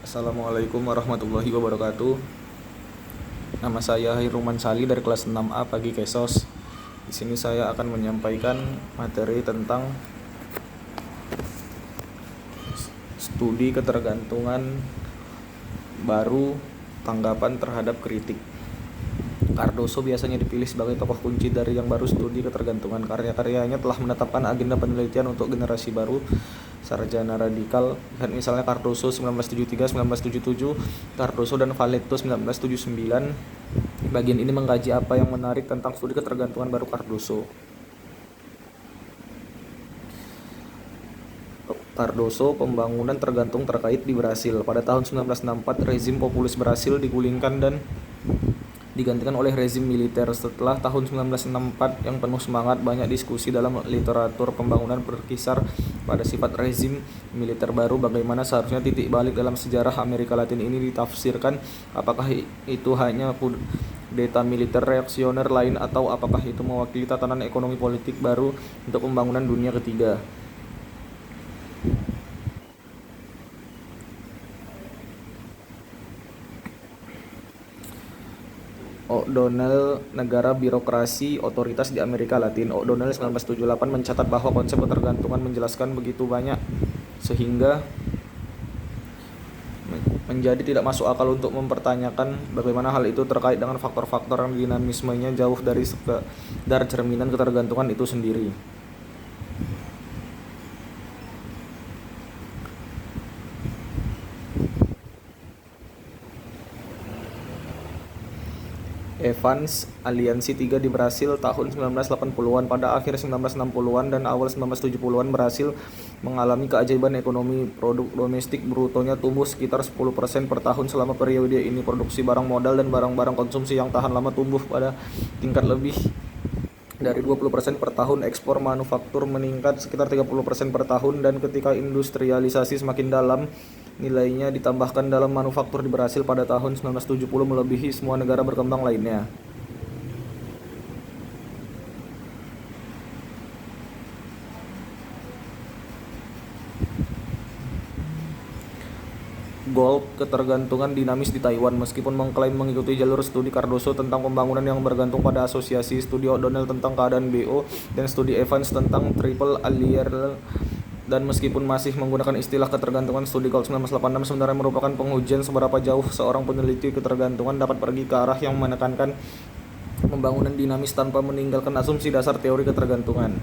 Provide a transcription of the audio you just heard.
Assalamualaikum warahmatullahi wabarakatuh. Nama saya Hiruman Sali dari kelas 6A Pagi Kesos. Di sini saya akan menyampaikan materi tentang studi ketergantungan baru, tanggapan terhadap kritik. Cardoso biasanya dipilih sebagai tokoh kunci dari yang baru studi ketergantungan. Karya-karyanya telah menetapkan agenda penelitian untuk generasi baru sarjana radikal. Lihat misalnya Cardoso 1973-1977, Cardoso dan Valetto 1979. Bagian ini mengkaji apa yang menarik tentang studi ketergantungan baru Cardoso. Cardoso, pembangunan tergantung terkait di Brasil. Pada tahun 1964, rezim populis Brasil digulingkan dan digantikan oleh rezim militer. Setelah tahun 1964 yang penuh semangat, banyak diskusi dalam literatur pembangunan berkisar pada sifat rezim militer baru. Bagaimana seharusnya titik balik dalam sejarah Amerika Latin ini ditafsirkan? Apakah itu hanya kudeta militer reaksioner lain, atau apakah itu mewakili tatanan ekonomi politik baru untuk pembangunan dunia ketiga? O'Donnell, Negara Birokrasi Otoritas di Amerika Latin. O'Donnell 1978 mencatat bahwa konsep ketergantungan menjelaskan begitu banyak sehingga menjadi tidak masuk akal untuk mempertanyakan bagaimana hal itu terkait dengan faktor-faktor yang dinamismenya jauh dari sekedar cerminan ketergantungan itu sendiri. Evans, Aliansi 3 di Brasil tahun 1980-an. Pada akhir 1960-an dan awal 1970-an, Brasil mengalami keajaiban ekonomi. Produk domestik brutonya tumbuh sekitar 10% per tahun. Selama periode ini, produksi barang modal dan barang-barang konsumsi yang tahan lama tumbuh pada tingkat lebih dari 20% per tahun. Ekspor manufaktur meningkat sekitar 30% per tahun, dan ketika industrialisasi semakin dalam, nilainya ditambahkan dalam manufaktur di Brasil pada tahun 1970 melebihi semua negara berkembang lainnya. Gold, ketergantungan dinamis di Taiwan. Meskipun mengklaim mengikuti jalur studi Cardoso tentang pembangunan yang bergantung pada asosiasi, studi O'Donnell tentang keadaan BO, dan studi Evans tentang triple alliance, dan meskipun masih menggunakan istilah ketergantungan, studi Gold 1986 sebenarnya merupakan pengujian seberapa jauh seorang peneliti ketergantungan dapat pergi ke arah yang menekankan pembangunan dinamis tanpa meninggalkan asumsi dasar teori ketergantungan.